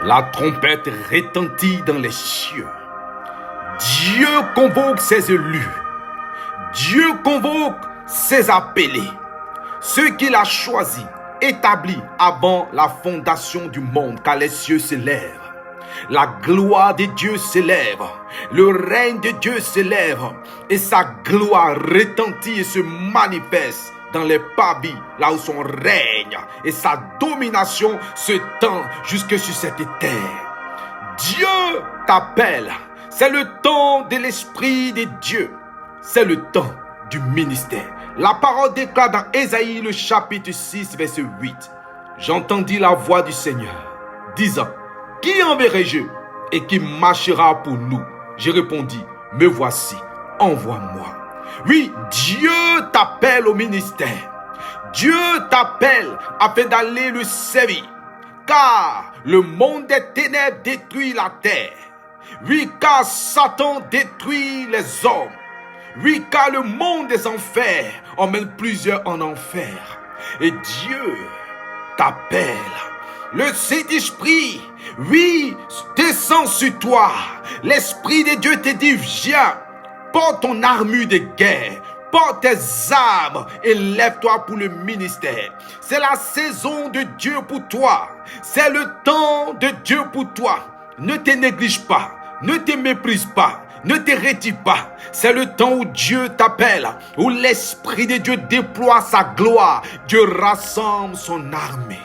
La trompette retentit dans les cieux. Dieu convoque ses élus. Dieu convoque ses appelés. Ceux qu'il a choisis, établis avant la fondation du monde, car les cieux s'élèvent. La gloire de Dieu s'élève. Le règne de Dieu s'élève. Et sa gloire retentit et se manifeste dans les pavis, là où son règne et sa domination se tend jusque sur cette terre. Dieu t'appelle. C'est le temps de l'Esprit de Dieu. C'est le temps du ministère. La parole déclare dans Ésaïe le chapitre 6, verset 8. J'entendis la voix du Seigneur disant, qui enverrai-je et qui marchera pour nous? Je répondis, me voici, envoie-moi. Oui, Dieu t'appelle au ministère. Dieu t'appelle afin d'aller le servir. Car le monde des ténèbres détruit la terre. Oui, car Satan détruit les hommes. Oui, car le monde des enfers emmène plusieurs en enfer. Et Dieu t'appelle. Le Saint-Esprit, oui, descend sur toi. L'Esprit de Dieu te dit, viens, porte ton armure de guerre, porte tes armes et lève-toi pour le ministère. C'est la saison de Dieu pour toi. C'est le temps de Dieu pour toi. Ne te néglige pas, ne te méprise pas, ne te retire pas. C'est le temps où Dieu t'appelle, où l'Esprit de Dieu déploie sa gloire. Dieu rassemble son armée.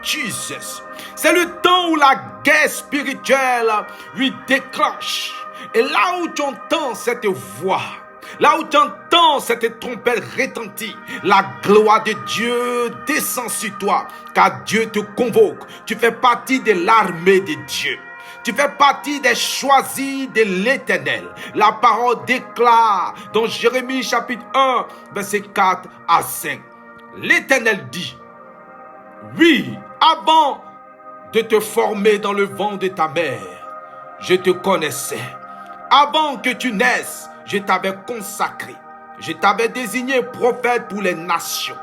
Jesus. C'est le temps où la guerre spirituelle lui déclenche. Et là où tu entends cette voix, là où tu entends cette trompette retentir, la gloire de Dieu descend sur toi, car Dieu te convoque. Tu fais partie de l'armée de Dieu. Tu fais partie des choisis de l'Éternel. La parole déclare dans Jérémie chapitre 1, verset 4 à 5. L'Éternel dit, oui, avant de te former dans le ventre de ta mère, je te connaissais. Avant que tu naisses, je t'avais consacré. Je t'avais désigné prophète pour les nations.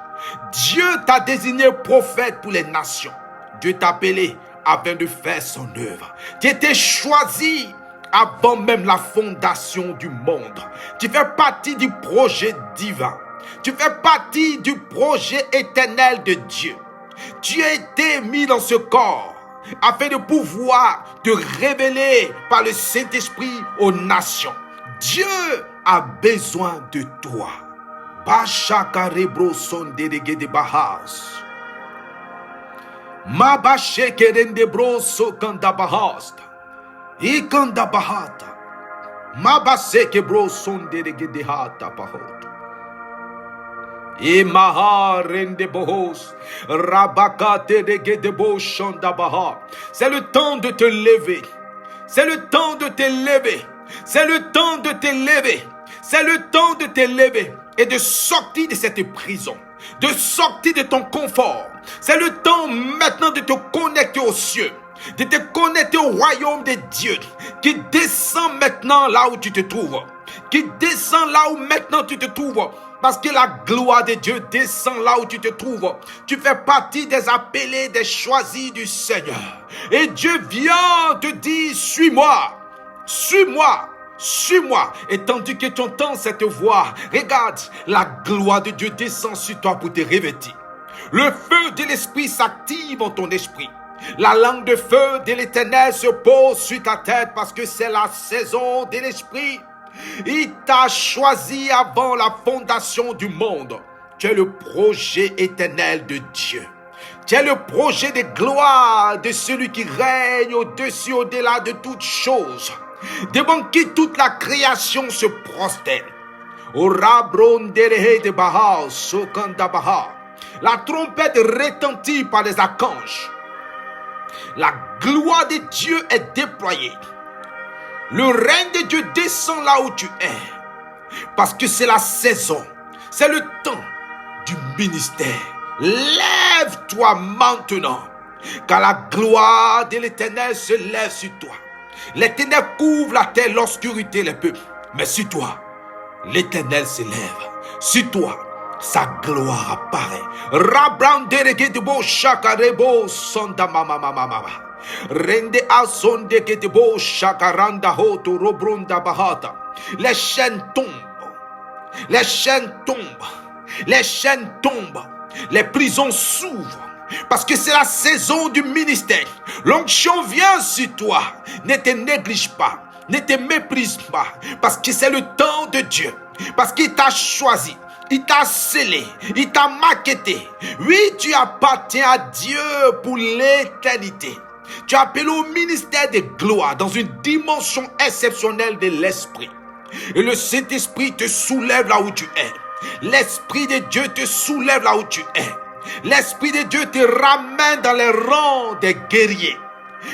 Dieu t'a désigné prophète pour les nations. Dieu t'a appelé afin de faire son œuvre. Tu étais choisi avant même la fondation du monde. Tu fais partie du projet divin. Tu fais partie du projet éternel de Dieu. Tu as été mis dans ce corps afin de pouvoir te révéler par le Saint-Esprit aux nations. Dieu a besoin de toi. Bashakarebro son délégué de Bahas. Mabashe kerende broso kanda bahasta. Ikanda bahata. Mabase ke broson délégué de hata bahota. Imaha rende bohos. Rabakate de boshonda baha. C'est le temps de te lever. C'est le temps de te lever. C'est le temps de te lever. C'est le temps de te lever et de sortir de cette prison, de sortir de ton confort. C'est le temps maintenant de te connecter aux cieux, de te connecter au royaume de Dieu, qui descend maintenant là où tu te trouves, qui descend là où maintenant tu te trouves, parce que la gloire de Dieu descend là où tu te trouves. Tu fais partie des appelés, des choisis du Seigneur. Et Dieu vient te dire, suis-moi, suis-moi. Suis-moi, et tandis que tu entends cette voix, regarde, la gloire de Dieu descend sur toi pour te revêtir. Le feu de l'Esprit s'active en ton esprit. La langue de feu de l'Éternel se pose sur ta tête parce que c'est la saison de l'Esprit. Il t'a choisi avant la fondation du monde. Tu es le projet éternel de Dieu. Tu es le projet de gloire de celui qui règne au-dessus, au-delà de toutes choses, devant qui toute la création se prosterne. La trompette retentit par les archanges. La gloire de Dieu est déployée. Le règne de Dieu descend là où tu es. Parce que c'est la saison. C'est le temps du ministère. Lève-toi maintenant. Car la gloire de l'Éternel se lève sur toi. Les ténèbres couvrent la terre, l'obscurité les peuples. Mais sur toi, l'Éternel se lève. Sur toi, sa gloire apparaît. Rabranderegedebo shakarebo sonda mama mama mama. Rende asonde gedebo shakaranda hoto robronda bahata. Les chaînes tombent. Les chaînes tombent. Les chaînes tombent. Les prisons s'ouvrent. Parce que c'est la saison du ministère. L'onction vient sur toi. Ne te néglige pas. Ne te méprise pas. Parce que c'est le temps de Dieu. Parce qu'il t'a choisi. Il t'a scellé. Il t'a maquetté. Oui, tu appartiens à Dieu pour l'éternité. Tu es appelé au ministère de gloire dans une dimension exceptionnelle de l'esprit. Et le Saint-Esprit te soulève là où tu es. L'Esprit de Dieu te soulève là où tu es. L'Esprit de Dieu te ramène dans les rangs des guerriers.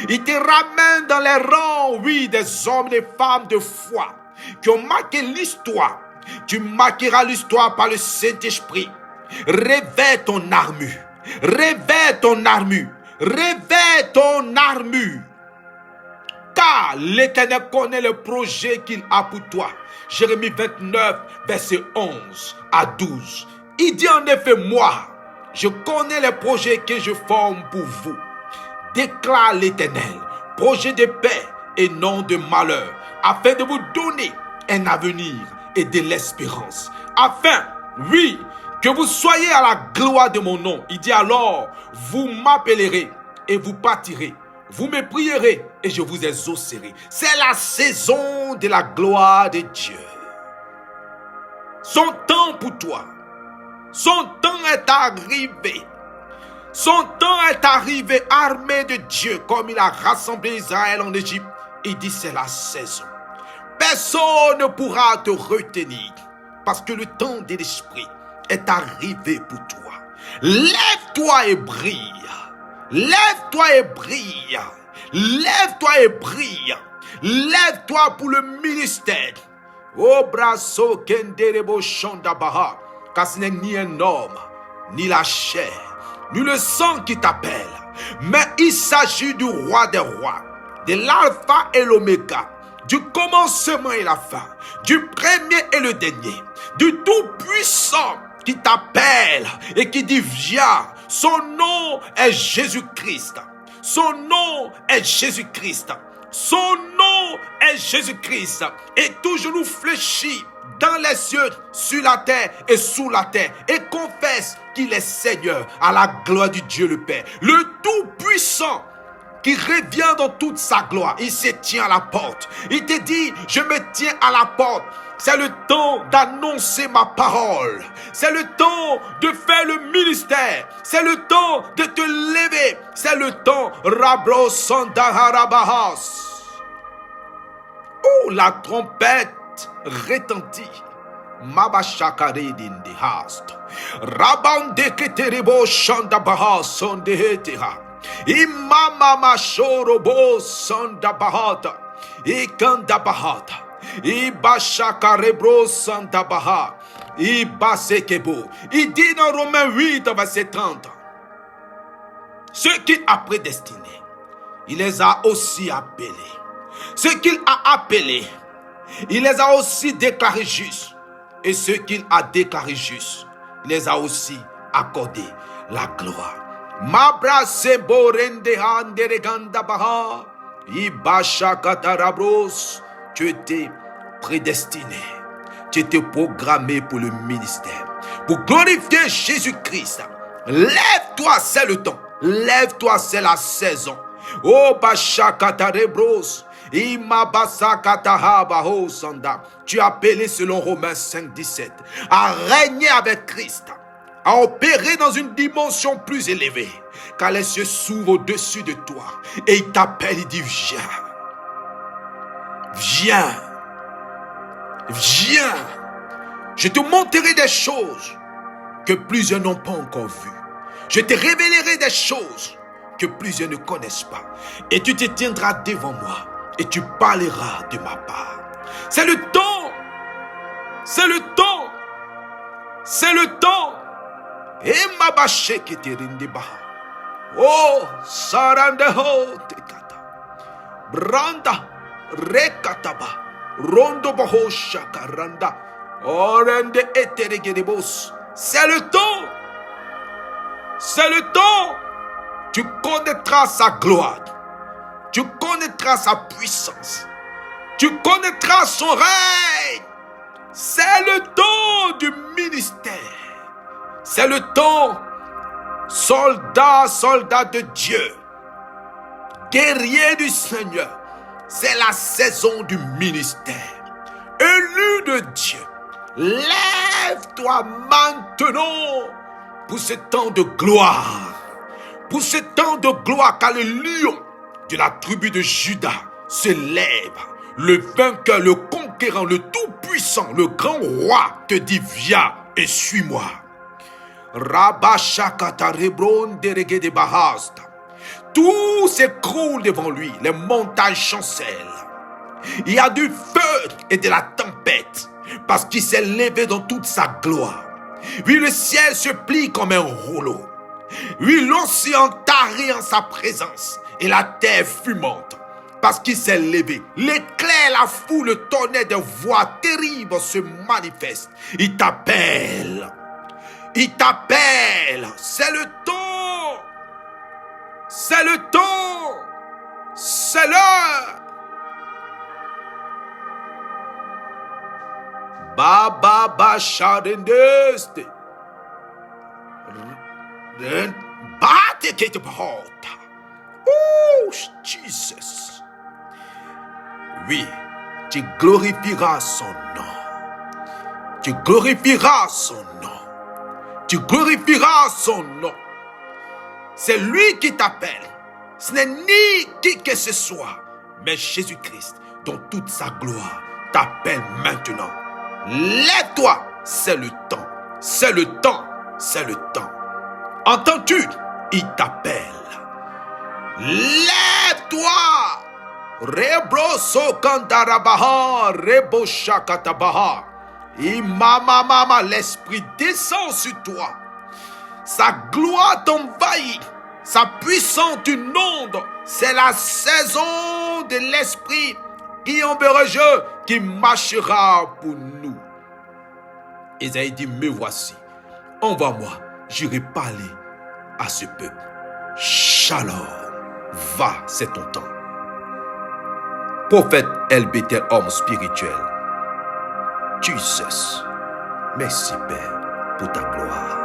Il te ramène dans les rangs, oui, des hommes et des femmes de foi qui ont marqué l'histoire. Tu marqueras l'histoire par le Saint-Esprit. Réveille ton armure. Réveille ton armure. Réveille ton armure. Car l'Éternel connaît le projet qu'il a pour toi. Jérémie 29, verset 11 à 12. Il dit en effet, moi, je connais les projets que je forme pour vous. Déclare l'Éternel, projet de paix et non de malheur, afin de vous donner un avenir et de l'espérance. Afin, oui, que vous soyez à la gloire de mon nom. Il dit alors, vous m'appellerez et vous partirez. Vous me prierez et je vous exaucerai. C'est la saison de la gloire de Dieu. Son temps pour toi. Son temps est arrivé. Son temps est arrivé, armé de Dieu, comme il a rassemblé Israël en Égypte. Il dit c'est la saison. Personne ne pourra te retenir parce que le temps de l'esprit est arrivé pour toi. Lève-toi et brille. Lève-toi et brille. Lève-toi et brille. Lève-toi pour le ministère. Oh brasso kenderebo shandabaha. Car ce n'est ni un homme, ni la chair, ni le sang qui t'appelle. Mais il s'agit du roi des rois, de l'alpha et l'oméga, du commencement et la fin, du premier et le dernier, du tout-puissant qui t'appelle et qui dit viens. Son nom est Jésus-Christ. Son nom est Jésus-Christ. Son nom est Jésus-Christ. Et tout genou fléchit dans les cieux, sur la terre et sous la terre, et confesse qu'il est Seigneur à la gloire du Dieu le Père. Le Tout-Puissant qui revient dans toute sa gloire. Il se tient à la porte. Il te dit, je me tiens à la porte. C'est le temps d'annoncer ma parole. C'est le temps de faire le ministère. C'est le temps de te lever. C'est le temps. Rabro Sandaharabahas. Oh, la trompette retentit. Mabashakaredin de hast. Rabande keterebo shandabaha sondehetera. Imama mashorobo sandabahata. Ikandabahata. Ibashakarebro sandabaha. Ibasekebo. Il dit dans Romains 8, verset 30. Ceux qu'il a prédestinés, il les a aussi appelés. Ceux qu'il a appelés, il les a aussi déclarés justes. Et ceux qu'il a déclarés justes, il les a aussi accordé la gloire. Mabra sebo rende handere ganda baha. Ibasha katarabros. Tu étais prédestiné. Tu étais programmé pour le ministère. Pour glorifier Jésus-Christ. Lève-toi, c'est le temps. Lève-toi, c'est la saison. Oh basha katarebros. Tu es appelé selon Romains 5, 17 à régner avec Christ, à opérer dans une dimension plus élevée, car les cieux s'ouvrent au-dessus de toi et il t'appelle, il dit viens, viens, viens, je te montrerai des choses que plusieurs n'ont pas encore vues, je te révélerai des choses que plusieurs ne connaissent pas et tu te tiendras devant moi. Et tu parleras de ma part. C'est le temps. C'est le temps. C'est le temps. Et ma bâche qui te rende bas. Oh, sarandeho tekata. Branda rekataba. Rondo baho shakaranda. Orende eteregedebos. C'est le temps. C'est le temps. Tu connaîtras sa gloire. Tu connaîtras sa puissance. Tu connaîtras son règne. C'est le temps du ministère. C'est le temps, soldat, soldat de Dieu, guerrier du Seigneur. C'est la saison du ministère. Élu de Dieu, lève-toi maintenant pour ce temps de gloire. Pour ce temps de gloire, car le lion de la tribu de Juda se lève. Le vainqueur, le conquérant, le tout-puissant, le grand roi te dit, viens et suis-moi. Rabashakata rebron deregede bahasta. Tout s'écroule devant lui, les montagnes chancellent. Il y a du feu et de la tempête, parce qu'il s'est levé dans toute sa gloire. Oui, le ciel se plie comme un rouleau. Oui, l'océan tarit en sa présence, et la terre fumante, parce qu'il s'est levé. L'éclair, la foule, le tonnerre de voix terribles se manifestent. Il t'appelle. Il t'appelle. C'est le temps. C'est le temps. C'est l'heure. Baba Bashadendeste. Oh, Jesus. Oui, tu glorifieras son nom. Tu glorifieras son nom. Tu glorifieras son nom. C'est lui qui t'appelle. Ce n'est ni qui que ce soit, mais Jésus-Christ, dans toute sa gloire, t'appelle maintenant. Lève-toi, c'est le temps. C'est le temps. C'est le temps. Entends-tu? Il t'appelle. Lève-toi. Rebroso kandarabaha, rebo shakatabaha. Mama, l'esprit descend sur toi. Sa gloire t'envahit. Sa puissance t'inonde. C'est la saison de l'esprit qui ombrageux, qui marchera pour nous. Isaïe dit, me voici. Envoie-moi, j'irai parler à ce peuple. Shalom. Va, c'est ton temps. Prophète El Bethel, homme spirituel. Jesus, merci Père pour ta gloire.